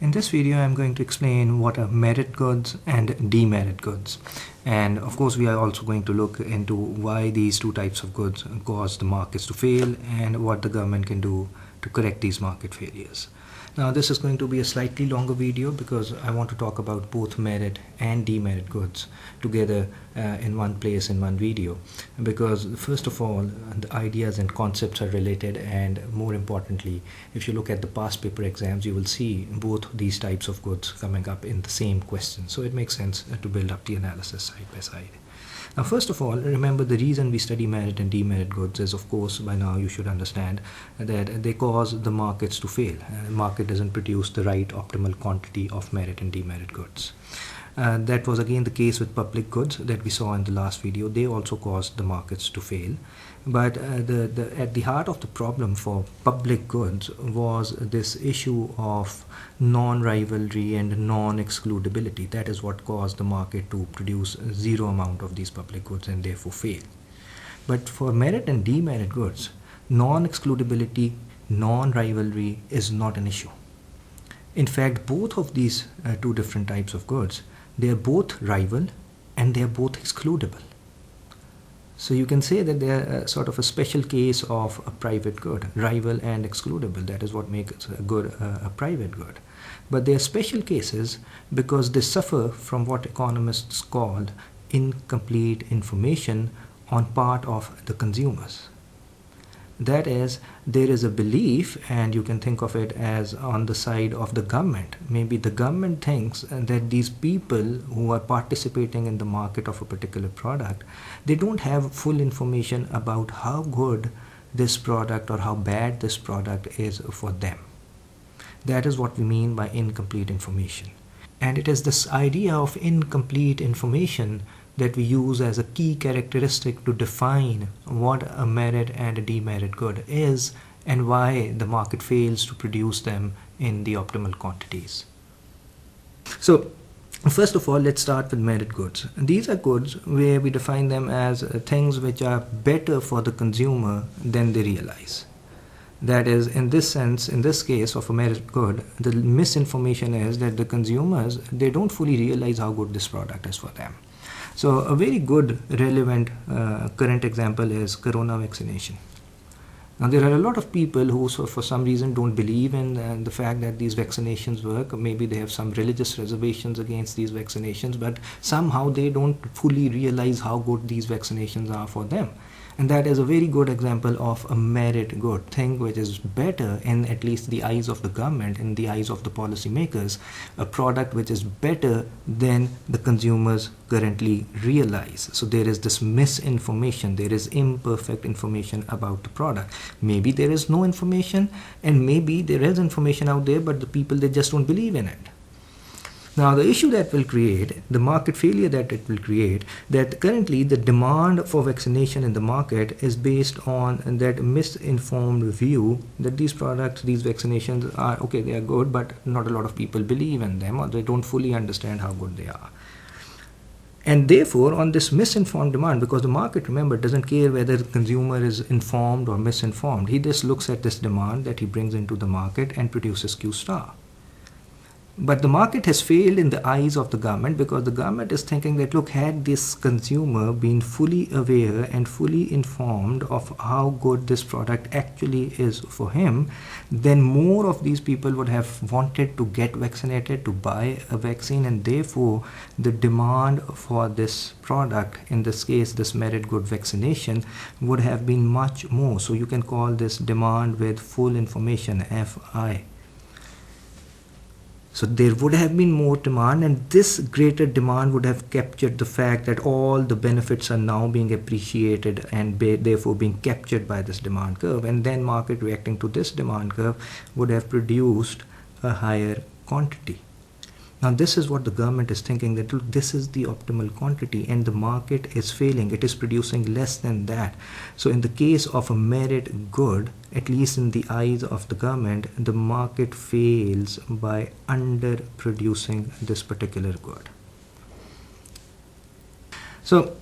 In this video, I'm going to explain what are merit goods and demerit goods. And of course, we are also going to look into why these two types of goods cause the markets to fail and what the government can do to correct these market failures. Now, this is going to be a slightly longer video because I want to talk about both merit and demerit goods together in one place in one video. Because first of all, the ideas and concepts are related, and more importantly, if you look at the past paper exams, you will see both these types of goods coming up in the same question. So it makes sense to build up the analysis side by side. Now, first of all, remember the reason we study merit and demerit goods is, of course, by now you should understand that they cause the markets to fail. The market doesn't produce the right optimal quantity of merit and demerit goods. That was again the case with public goods that we saw in the last video. They also caused the markets to fail. But at the heart of the problem for public goods was this issue of non-rivalry and non-excludability. That is what caused the market to produce zero amount of these public goods and therefore fail. But for merit and demerit goods, non-excludability, non-rivalry is not an issue. In fact, both of these two different types of goods, they are both rival and they are both excludable. So you can say that they are sort of a special case of a private good, rival and excludable. That is what makes a good a private good. But they are special cases because they suffer from what economists call incomplete information on part of the consumers. That is, there is a belief, and you can think of it as on the side of the government. Maybe the government thinks that these people who are participating in the market of a particular product, they don't have full information about how good this product or how bad this product is for them. That is what we mean by incomplete information. And it is this idea of incomplete information that we use as a key characteristic to define what a merit and a demerit good is and why the market fails to produce them in the optimal quantities. So, first of all, let's start with merit goods. These are goods where we define them as things which are better for the consumer than they realize. That is, in this sense, in this case of a merit good, the misinformation is that the consumers, they don't fully realize how good this product is for them. So a very good, relevant current example is corona vaccination. Now, there are a lot of people who, for some reason, don't believe in the fact that these vaccinations work. Maybe they have some religious reservations against these vaccinations, but somehow they don't fully realize how good these vaccinations are for them. And that is a very good example of a merit good thing, which is better in at least the eyes of the government, in the eyes of the policymakers, a product which is better than the consumers currently realize. So there is this misinformation, there is imperfect information about the product. Maybe there is no information, and maybe there is information out there, but the people, they just don't believe in it. Now, the issue that will create, the market failure that it will create, that currently the demand for vaccination in the market is based on that misinformed view that these products, these vaccinations are, okay, they are good, but not a lot of people believe in them, or they don't fully understand how good they are. And therefore, on this misinformed demand, because the market, remember, doesn't care whether the consumer is informed or misinformed, he just looks at this demand that he brings into the market and produces Q star. But the market has failed in the eyes of the government because the government is thinking that, look, had this consumer been fully aware and fully informed of how good this product actually is for him, then more of these people would have wanted to get vaccinated, to buy a vaccine, and therefore the demand for this product, in this case this merit good vaccination, would have been much more. So you can call this demand with full information, FI. So there would have been more demand, and this greater demand would have captured the fact that all the benefits are now being appreciated and therefore being captured by this demand curve, and then market reacting to this demand curve would have produced a higher quantity. Now, this is what the government is thinking, that look, this is the optimal quantity and the market is failing. It is producing less than that. So in the case of a merit good, at least in the eyes of the government, the market fails by underproducing this particular good. So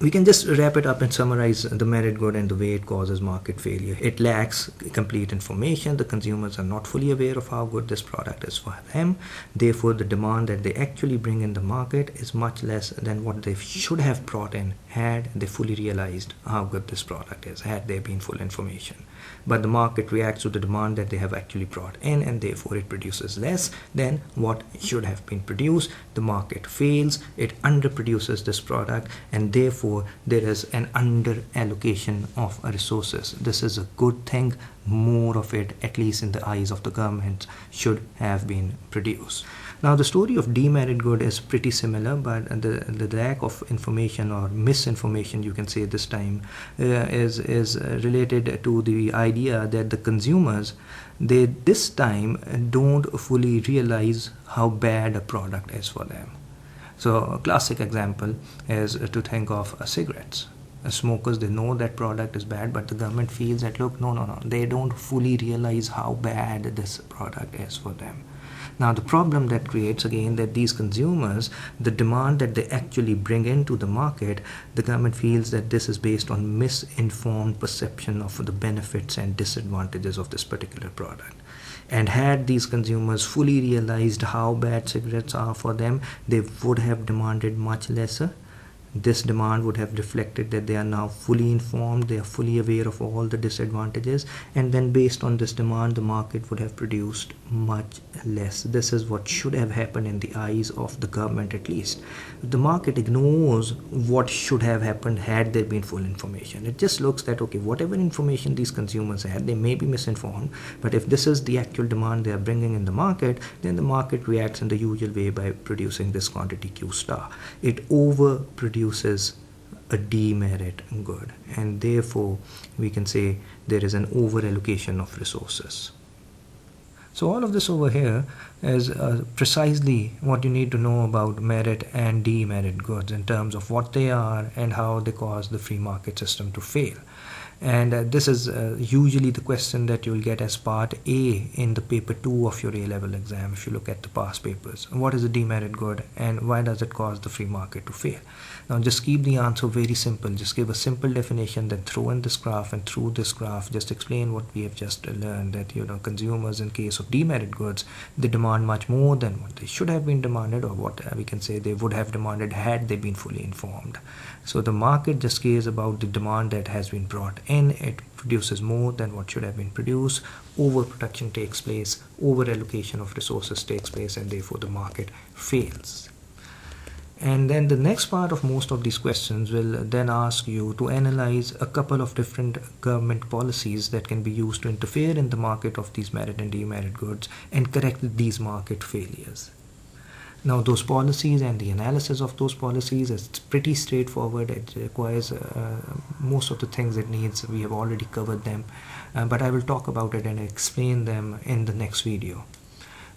We can just wrap it up and summarize the merit good and the way it causes market failure. It lacks complete information. The consumers are not fully aware of how good this product is for them. Therefore, the demand that they actually bring in the market is much less than what they should have brought in had they fully realized how good this product is, had there been full information. But the market reacts to the demand that they have actually brought in, and therefore it produces less than what should have been produced. The market fails, it underproduces this product, and therefore there is an under allocation of resources. This is a good thing. More of it, at least in the eyes of the government, should have been produced. Now, the story of demerit good is pretty similar, but the lack of information or misinformation, you can say this time, is related to the idea that the consumers, they this time don't fully realize how bad a product is for them. So a classic example is to think of cigarettes. Smokers, they know that product is bad, but the government feels that, look, no, they don't fully realize how bad this product is for them. Now, the problem that creates, again, that these consumers, the demand that they actually bring into the market, the government feels that this is based on misinformed perception of the benefits and disadvantages of this particular product. And had these consumers fully realized how bad cigarettes are for them, they would have demanded much lesser. This demand would have reflected that they are now fully informed, they are fully aware of all the disadvantages, and then based on this demand, the market would have produced much less. This is what should have happened in the eyes of the government, at least. The market ignores what should have happened had there been full information. It just looks that, okay, whatever information these consumers had, they may be misinformed, but if this is the actual demand they are bringing in the market, then the market reacts in the usual way by producing this quantity Q star. It overproduces a demerit good, and therefore we can say there is an over allocation of resources. So all of this over here is precisely what you need to know about merit and demerit goods in terms of what they are and how they cause the free market system to fail. And this is usually the question that you will get as part A in the paper 2 of your A-level exam if you look at the past papers. What is a demerit good and why does it cause the free market to fail? Now just keep the answer very simple. Just give a simple definition, then throw in this graph, and through this graph just explain what we have just learned, that consumers in case of demerit goods, they demand much more than what they should have been demanded, or what we can say they would have demanded had they been fully informed. So the market just cares about the demand that has been brought in. It produces more than what should have been produced. Overproduction takes place, over allocation of resources takes place, and therefore the market fails. And then the next part of most of these questions will then ask you to analyze a couple of different government policies that can be used to interfere in the market of these merit and demerit goods and correct these market failures. Now those policies and the analysis of those policies is pretty straightforward. It requires most of the things it needs. We have already covered them, but I will talk about it and explain them in the next video.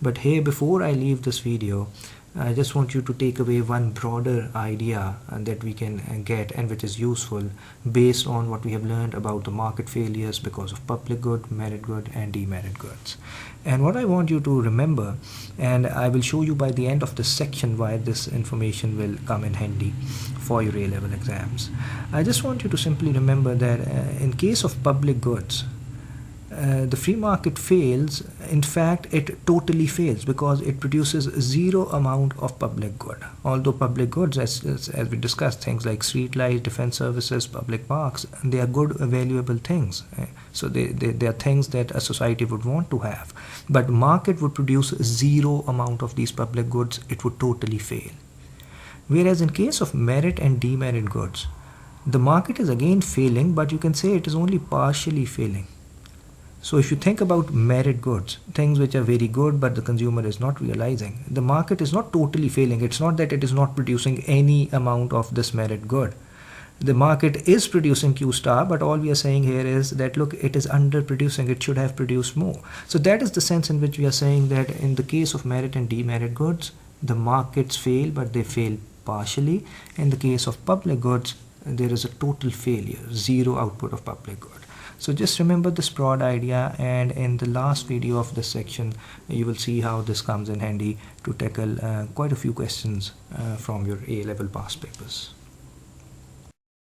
But here, before I leave this video, I just want you to take away one broader idea that we can get and which is useful based on what we have learned about the market failures because of public good, merit good, and demerit goods. And what I want you to remember, and I will show you by the end of this section why this information will come in handy for your A-level exams. I just want you to simply remember that in case of public goods, the free market fails. In fact, it totally fails because it produces zero amount of public good. Although public goods, as we discussed, things like street lights, defense services, public parks, they are good, valuable things. So they are things that a society would want to have. But market would produce zero amount of these public goods. It would totally fail. Whereas in case of merit and demerit goods, the market is again failing, but you can say it is only partially failing. So if you think about merit goods, things which are very good but the consumer is not realizing, the market is not totally failing. It's not that it is not producing any amount of this merit good. The market is producing Q star, but all we are saying here is that, look, it is underproducing. It should have produced more. So that is the sense in which we are saying that in the case of merit and demerit goods, the markets fail, but they fail partially. In the case of public goods, there is a total failure, zero output of public good. So just remember this broad idea, and in the last video of this section, you will see how this comes in handy to tackle quite a few questions from your A-level past papers.